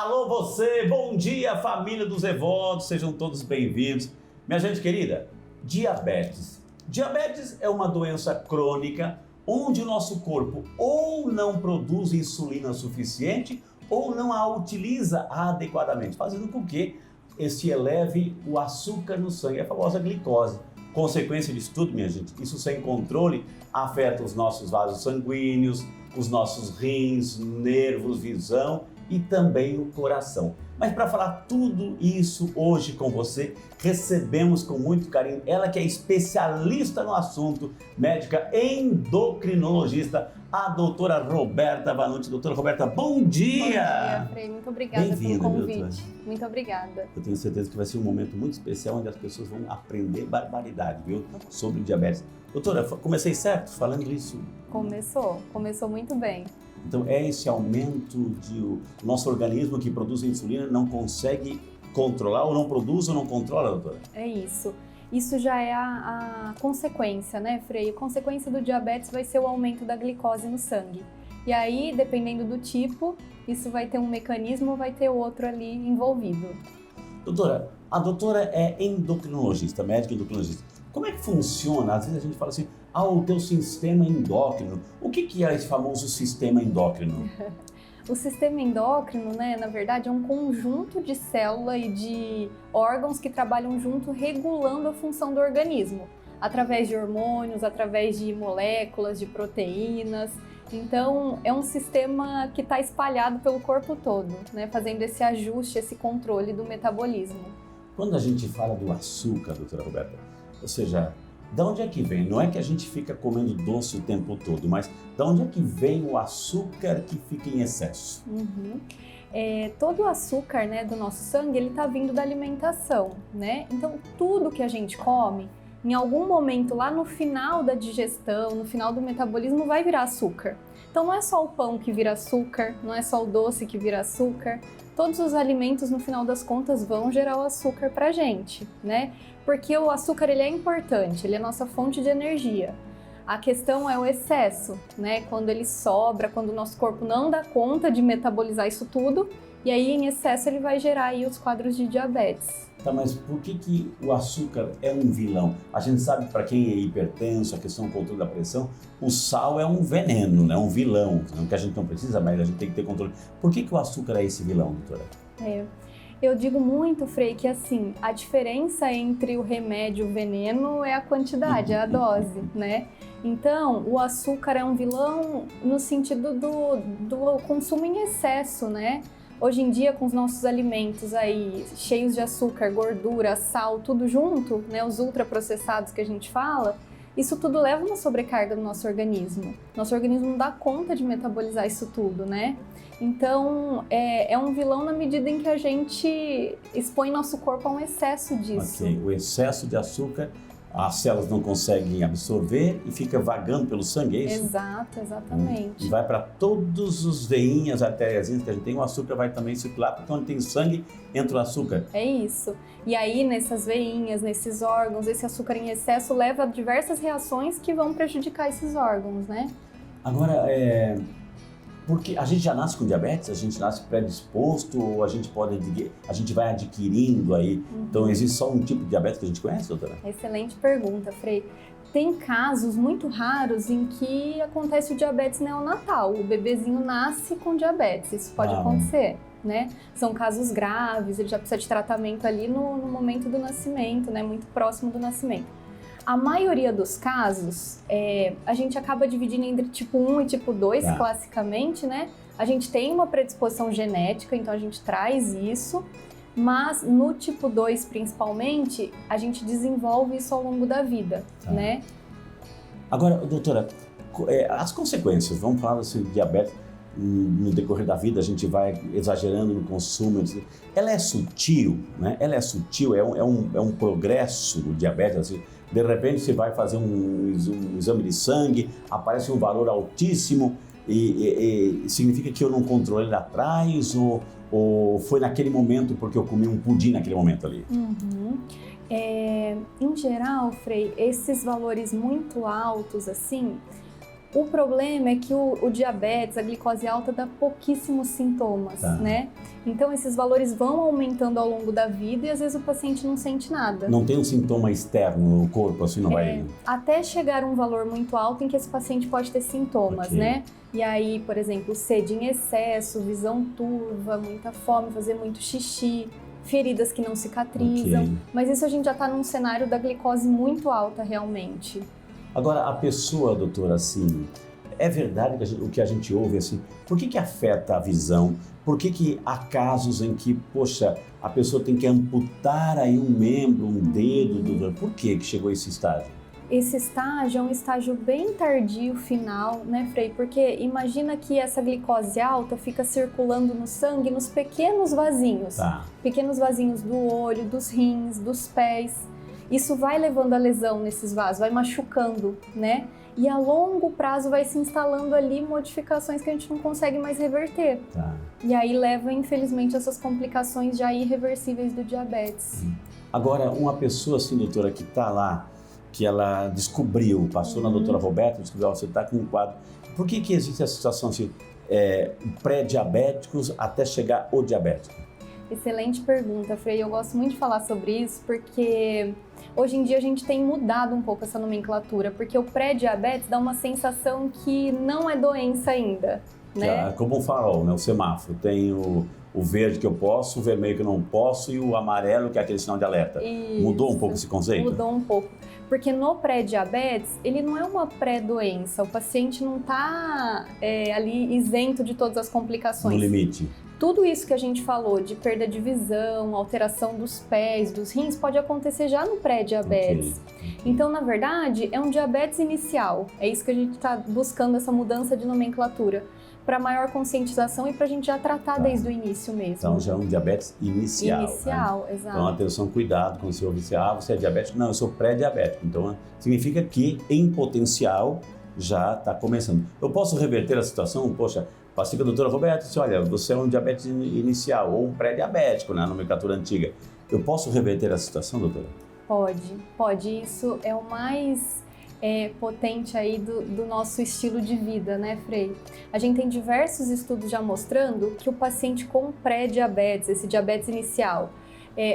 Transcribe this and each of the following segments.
Alô você, bom dia família dos Evotos, sejam todos bem-vindos. Minha gente querida, diabetes. Diabetes é uma doença crônica onde o nosso corpo ou não produz insulina suficiente ou não a utiliza adequadamente, fazendo com que se eleve o açúcar no sangue, a famosa glicose. Consequência disso tudo, minha gente, isso sem controle afeta os nossos vasos sanguíneos, os nossos rins, nervos, visão e também o coração. Mas para falar tudo isso hoje com você, recebemos com muito carinho ela que é especialista no assunto, médica endocrinologista, a doutora Roberta Vanucci. Doutora Roberta, bom dia! Bom dia, Frei. Muito obrigada pelo convite. Muito obrigada. Eu tenho certeza que vai ser um momento muito especial onde as pessoas vão aprender barbaridade, viu? Sobre diabetes. Doutora, comecei certo falando isso? Começou muito bem. Então é esse aumento de o nosso organismo que produz a insulina não consegue controlar ou não produz ou não controla, doutora? É isso. Isso já é a consequência, né, Frei? A consequência do diabetes vai ser o aumento da glicose no sangue. E aí, dependendo do tipo, isso vai ter um mecanismo, vai ter outro ali envolvido. Doutora, a doutora é endocrinologista, médica endocrinologista. Como é que funciona? Às vezes a gente fala assim, o teu sistema endócrino. O que é esse famoso sistema endócrino? O sistema endócrino, né, na verdade, é um conjunto de células e de órgãos que trabalham junto regulando a função do organismo, através de hormônios, através de moléculas, de proteínas. Então, é um sistema que está espalhado pelo corpo todo, né, fazendo esse ajuste, esse controle do metabolismo. Quando a gente fala do açúcar, doutora Roberta, ou seja, de onde é que vem? Não é que a gente fica comendo doce o tempo todo, mas de onde é que vem o açúcar que fica em excesso? Todo o açúcar, né, do nosso sangue, ele está vindo da alimentação, né? Então, tudo que a gente come, em algum momento lá no final da digestão, no final do metabolismo, vai virar açúcar. Então, não é só o pão que vira açúcar, não é só o doce que vira açúcar. Todos os alimentos, no final das contas, vão gerar o açúcar pra gente, né? Porque o açúcar, ele é importante, ele é a nossa fonte de energia. A questão é o excesso, né? Quando ele sobra, quando o nosso corpo não dá conta de metabolizar isso tudo, e aí em excesso ele vai gerar aí os quadros de diabetes. Tá, mas por que o açúcar é um vilão? A gente sabe que para quem é hipertenso, a questão do controle da pressão, o sal é um veneno, né? Um vilão, que a gente não precisa, mas a gente tem que ter controle. Por que o açúcar é esse vilão, doutora? Eu digo muito, Frei, que assim, a diferença entre o remédio e o veneno é a quantidade, é a dose, né? Então, o açúcar é um vilão no sentido do consumo em excesso, né? Hoje em dia, com os nossos alimentos aí cheios de açúcar, gordura, sal, tudo junto, né? Os ultraprocessados que a gente fala, isso tudo leva uma sobrecarga no nosso organismo. Nosso organismo não dá conta de metabolizar isso tudo, né? Então, é um vilão na medida em que a gente expõe nosso corpo a um excesso disso. Okay. O excesso de açúcar, as células não conseguem absorver e fica vagando pelo sangue, é isso? Exato, exatamente. E vai para todos os veinhas, artérias que a gente tem, o açúcar vai também circular, porque onde tem sangue, entra o açúcar. É isso. E aí, nessas veinhas, nesses órgãos, esse açúcar em excesso leva a diversas reações que vão prejudicar esses órgãos, né? Agora, porque a gente já nasce com diabetes, a gente nasce predisposto ou a gente vai adquirindo aí? Então existe só um tipo de diabetes que a gente conhece, doutora? Excelente pergunta, Frei. Tem casos muito raros em que acontece o diabetes neonatal, o bebezinho nasce com diabetes, isso pode acontecer, né? São casos graves, ele já precisa de tratamento ali no momento do nascimento, né? Muito próximo do nascimento. A maioria dos casos, a gente acaba dividindo entre tipo 1 e tipo 2, classicamente, né? A gente tem uma predisposição genética, então a gente traz isso, mas no tipo 2, principalmente, a gente desenvolve isso ao longo da vida, né? Agora, doutora, as consequências, vamos falar desse diabetes, no decorrer da vida a gente vai exagerando no consumo, ela é sutil, né? Ela é sutil, é um progresso do diabetes, assim. De repente você vai fazer um exame de sangue, aparece um valor altíssimo e significa que eu não controlei lá atrás ou foi naquele momento porque eu comi um pudim naquele momento ali? Em geral, Frei, esses valores muito altos assim, O problema é que o diabetes, a glicose alta, dá pouquíssimos sintomas, né? Então esses valores vão aumentando ao longo da vida e às vezes o paciente não sente nada. Não tem um sintoma externo no corpo, assim não vai... Até chegar um valor muito alto em que esse paciente pode ter sintomas, né? E aí, por exemplo, sede em excesso, visão turva, muita fome, fazer muito xixi, feridas que não cicatrizam. Mas isso a gente já está num cenário da glicose muito alta realmente. Agora, a pessoa, doutora, assim, é verdade o que a gente ouve, assim, por que afeta a visão? Por que há casos em que, poxa, a pessoa tem que amputar aí um membro, um dedo, doutora? Por que chegou a esse estágio? Esse estágio é um estágio bem tardio, final, né, Frei? Porque imagina que essa glicose alta fica circulando no sangue nos pequenos vasinhos. Pequenos vasinhos do olho, dos rins, dos pés. Isso vai levando a lesão nesses vasos, vai machucando, né? E a longo prazo vai se instalando ali modificações que a gente não consegue mais reverter. E aí leva, infelizmente, essas complicações já irreversíveis do diabetes. Agora, uma pessoa assim, doutora, que está lá, que ela descobriu, passou na doutora Roberta, descobriu, você está com um quadro. Por que existe essa situação assim, pré-diabéticos até chegar o diabético? Excelente pergunta, Frei. Eu gosto muito de falar sobre isso porque hoje em dia a gente tem mudado um pouco essa nomenclatura, porque o pré-diabetes dá uma sensação que não é doença ainda, né? Como um farol, né? O semáforo. Tem o verde que eu posso, o vermelho que eu não posso e o amarelo que é aquele sinal de alerta. Isso. Mudou um pouco esse conceito? Mudou um pouco. Porque no pré-diabetes, ele não é uma pré-doença. O paciente não está ali isento de todas as complicações. No limite. Tudo isso que a gente falou de perda de visão, alteração dos pés, dos rins, pode acontecer já no pré-diabetes. Então, na verdade, é um diabetes inicial. É isso que a gente está buscando, essa mudança de nomenclatura, para maior conscientização e para a gente já tratar desde o início mesmo. Então, já é um diabetes inicial. Inicial, né? exato. Então, atenção, cuidado quando você ouve você é diabético? Não, eu sou pré-diabético. Então, significa que, em potencial, já está começando. Eu posso reverter a situação? Poxa, passei com a doutora Roberta e disse, olha, você é um diabetes inicial ou um pré-diabético, na nomenclatura antiga. Eu posso reverter a situação, doutora? Pode. Isso é o mais potente aí do nosso estilo de vida, né, Frei? A gente tem diversos estudos já mostrando que o paciente com pré-diabetes, esse diabetes inicial,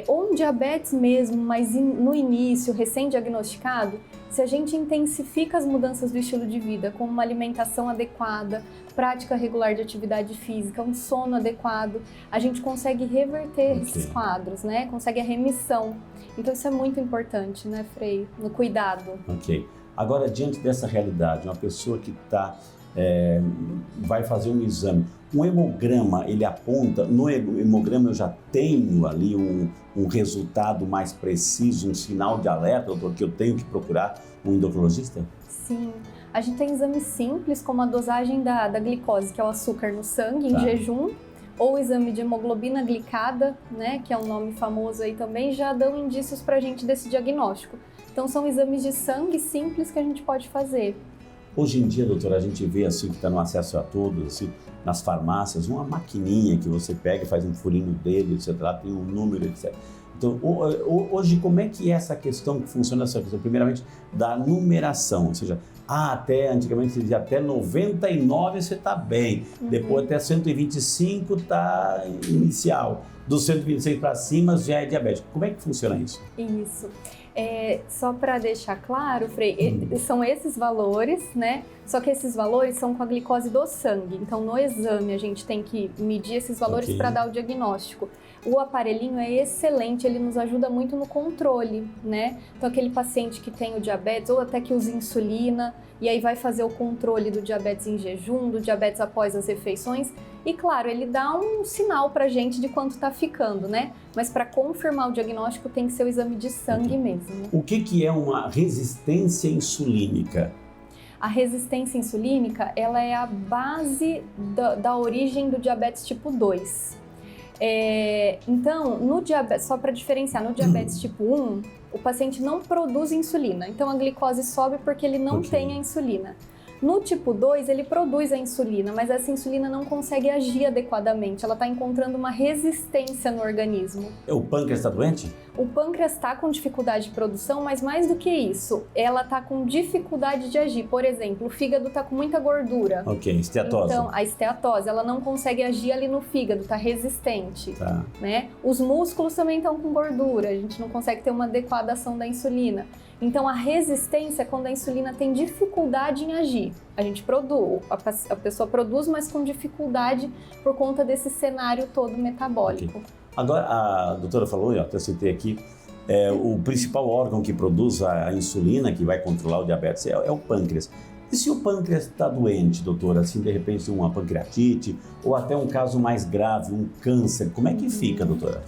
ou um diabetes mesmo, mas no início, recém-diagnosticado, se a gente intensifica as mudanças do estilo de vida, com uma alimentação adequada, prática regular de atividade física, um sono adequado, a gente consegue reverter esses quadros, né? Consegue a remissão. Então isso é muito importante, né, Frei? No cuidado. Ok. Agora, diante dessa realidade, uma pessoa que vai fazer um exame, um hemograma, ele aponta, no hemograma eu já tenho ali um resultado mais preciso, um sinal de alerta, doutor, que eu tenho que procurar um endocrinologista? Sim, a gente tem exames simples, como a dosagem da glicose, que é o açúcar no sangue, em jejum, ou o exame de hemoglobina glicada, né, que é um nome famoso aí também, já dão indícios pra gente desse diagnóstico. Então são exames de sangue simples que a gente pode fazer. Hoje em dia, doutora, a gente vê assim que está no acesso a todos, assim, nas farmácias, uma maquininha que você pega e faz um furinho dele, etc. Lá tem um número, etc. Então, hoje, como é que é essa questão que funciona essa questão? Primeiramente, da numeração, ou seja, antigamente você dizia até 99 você está bem, depois até 125 está inicial, dos 126 para cima já é diabético. Como é que funciona isso? Isso. Só para deixar claro, Frei, são esses valores, né? Só que esses valores são com a glicose do sangue. Então, no exame, a gente tem que medir esses valores para dar o diagnóstico. O aparelhinho é excelente, ele nos ajuda muito no controle, né? Então, aquele paciente que tem o diabetes, ou até que usa insulina, e aí vai fazer o controle do diabetes em jejum, do diabetes após as refeições. E, claro, ele dá um sinal pra gente de quanto tá ficando, né? Mas para confirmar o diagnóstico tem que ser o exame de sangue mesmo. O que é uma resistência insulínica? A resistência insulínica, ela é a base da origem do diabetes tipo 2. Então, no diabetes, só para diferenciar, no diabetes tipo 1, o paciente não produz insulina. Então, a glicose sobe porque ele não tem a insulina. No tipo 2, ele produz a insulina, mas essa insulina não consegue agir adequadamente, ela está encontrando uma resistência no organismo. O pâncreas está doente? O pâncreas está com dificuldade de produção, mas mais do que isso, ela está com dificuldade de agir. Por exemplo, o fígado está com muita gordura. Ok, esteatose. Então, a esteatose, ela não consegue agir ali no fígado, está resistente. Tá. Né? Os músculos também estão com gordura, a gente não consegue ter uma adequada ação da insulina. Então, a resistência é quando a insulina tem dificuldade em agir. A gente produz, a pessoa produz, mas com dificuldade por conta desse cenário todo metabólico. Okay. Agora, a doutora falou, eu até citei aqui, o principal órgão que produz a insulina, que vai controlar o diabetes, é o pâncreas. E se o pâncreas está doente, doutora, assim, de repente uma pancreatite, ou até um caso mais grave, um câncer, como é que fica, doutora?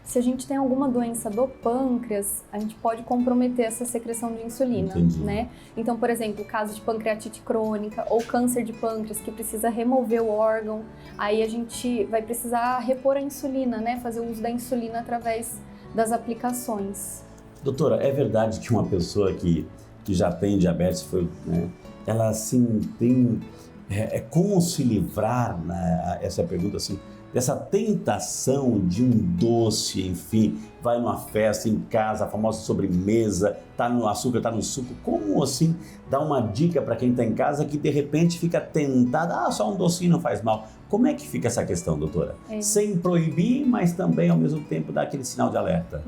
Se a gente tem alguma doença do pâncreas, a gente pode comprometer essa secreção de insulina, Entendi. né? Então, por exemplo, o caso de pancreatite crônica ou câncer de pâncreas que precisa remover o órgão, aí a gente vai precisar repor a insulina, né? Fazer o uso da insulina através das aplicações. Doutora, é verdade que uma pessoa que já tem diabetes, né, ela assim tem... como se livrar, né, essa pergunta assim, dessa tentação de um doce, enfim, vai numa festa em casa, a famosa sobremesa, tá no açúcar, tá no suco, como assim dar uma dica para quem está em casa que de repente fica tentada, só um docinho não faz mal. Como é que fica essa questão, doutora? Sem proibir, mas também ao mesmo tempo dar aquele sinal de alerta.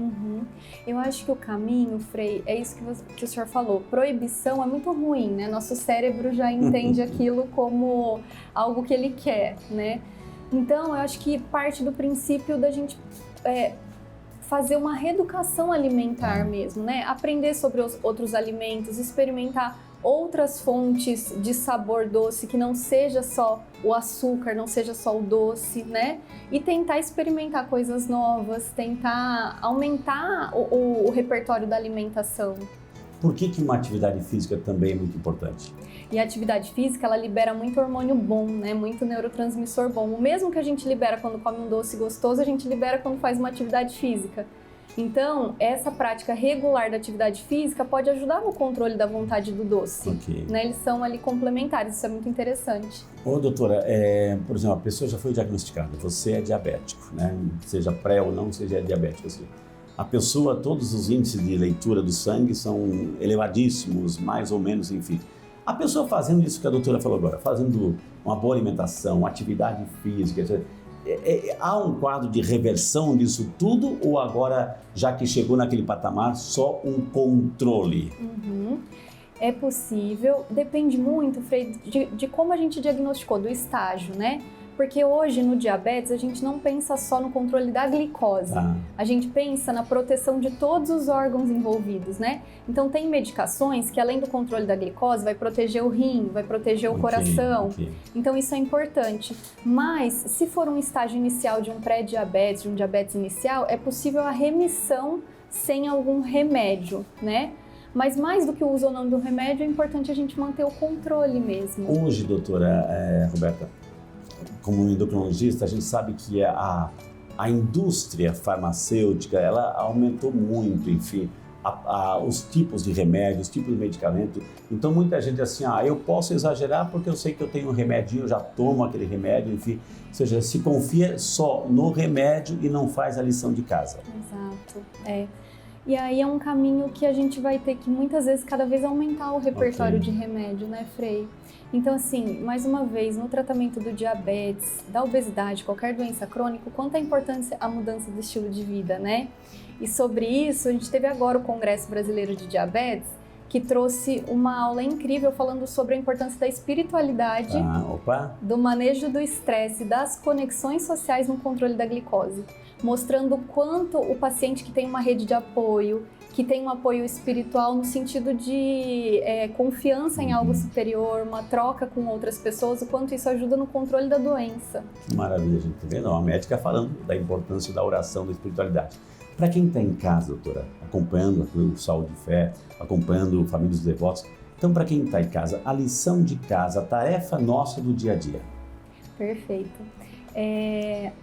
Eu acho que o caminho, Frei, é isso que o senhor falou. Proibição é muito ruim, né? Nosso cérebro já entende aquilo como algo que ele quer, né? Então, eu acho que parte do princípio da gente fazer uma reeducação alimentar mesmo, né? Aprender sobre os outros alimentos, experimentar outras fontes de sabor doce que não seja só o açúcar, não seja só o doce, né? E tentar experimentar coisas novas, tentar aumentar o repertório da alimentação. Por que uma atividade física também é muito importante? E a atividade física, ela libera muito hormônio bom, né? Muito neurotransmissor bom. O mesmo que a gente libera quando come um doce gostoso, a gente libera quando faz uma atividade física. Então, essa prática regular da atividade física pode ajudar no controle da vontade do doce. Okay. Né? Eles são ali complementares, isso é muito interessante. Ô, doutora, por exemplo, a pessoa já foi diagnosticada, você é diabético, né? Seja pré ou não, seja diabético. Assim. A pessoa, todos os índices de leitura do sangue são elevadíssimos, mais ou menos, enfim. A pessoa fazendo isso que a doutora falou agora, fazendo uma boa alimentação, atividade física, etc., há um quadro de reversão disso tudo ou agora, já que chegou naquele patamar, só um controle? É possível, depende muito, Frei, de como a gente diagnosticou, do estágio, né? Porque hoje no diabetes a gente não pensa só no controle da glicose, a gente pensa na proteção de todos os órgãos envolvidos, né? Então tem medicações que além do controle da glicose vai proteger o rim, vai proteger o coração, então isso é importante. Mas se for um estágio inicial de um pré-diabetes, de um diabetes inicial, é possível a remissão sem algum remédio, né? Mas mais do que o uso ou não do remédio, é importante a gente manter o controle mesmo. Hoje, doutora Roberta, como endocrinologista, a gente sabe que a indústria farmacêutica, ela aumentou muito, enfim, os tipos de remédios, os tipos de medicamento. Então, muita gente assim, eu posso exagerar porque eu sei que eu tenho um remedinho, eu já tomo aquele remédio, enfim. Ou seja, se confia só no remédio e não faz a lição de casa. Exato, E aí é um caminho que a gente vai ter que, muitas vezes, cada vez aumentar o repertório de remédio, né, Frei? Então, assim, mais uma vez, no tratamento do diabetes, da obesidade, qualquer doença crônica, quanto é importante a mudança do estilo de vida, né? E sobre isso, a gente teve agora o Congresso Brasileiro de Diabetes, que trouxe uma aula incrível falando sobre a importância da espiritualidade, do manejo do estresse, das conexões sociais no controle da glicose, mostrando o quanto o paciente que tem uma rede de apoio, que tem um apoio espiritual no sentido de confiança em algo superior, uma troca com outras pessoas, o quanto isso ajuda no controle da doença. Que maravilha, gente. Tá vendo? Uma médica falando da importância da oração, da espiritualidade. Para quem está em casa, doutora, acompanhando o Saúde e Fé, acompanhando Famílias dos Devotos, então para quem está em casa, a lição de casa, a tarefa nossa do dia a dia. Perfeito.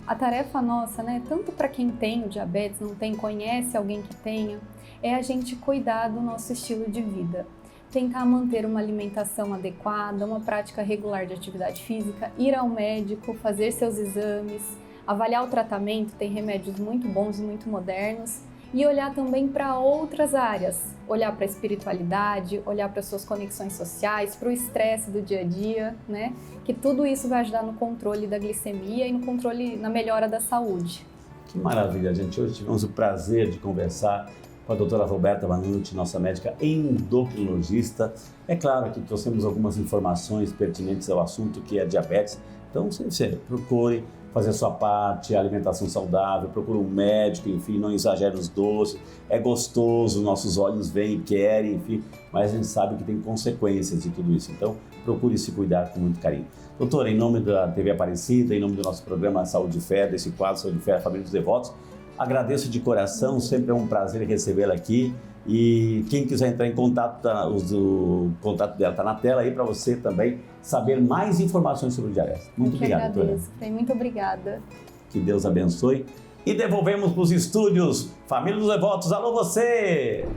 A tarefa nossa, né, tanto para quem tem o diabetes, não tem, conhece alguém que tenha, é a gente cuidar do nosso estilo de vida. tentar manter uma alimentação adequada, uma prática regular de atividade física, ir ao médico, fazer seus exames, avaliar o tratamento, tem remédios muito bons e muito modernos, e olhar também para outras áreas, olhar para a espiritualidade, olhar para as suas conexões sociais, para o estresse do dia a dia, né? Que tudo isso vai ajudar no controle da glicemia e no controle, na melhora da saúde. Que maravilha, gente. Hoje tivemos o prazer de conversar com a doutora Roberta Vanucci, nossa médica endocrinologista. É claro que trouxemos algumas informações pertinentes ao assunto que é diabetes. Então, você procure fazer a sua parte, alimentação saudável, procure um médico, enfim, não exagere os doces. É gostoso, nossos olhos veem e querem, enfim, mas a gente sabe que tem consequências de tudo isso. Então, procure se cuidar com muito carinho. Doutora, em nome da TV Aparecida, em nome do nosso programa Saúde e Fé, desse quadro Saúde e Fé, Família dos Devotos, agradeço de coração, sempre é um prazer recebê-la aqui. E quem quiser entrar em contato, o contato dela está na tela aí para você também saber mais informações sobre o diabetes. Muito obrigado, doutora. Muito obrigada. Que Deus abençoe. E devolvemos para os estúdios Família dos Devotos. Alô, você!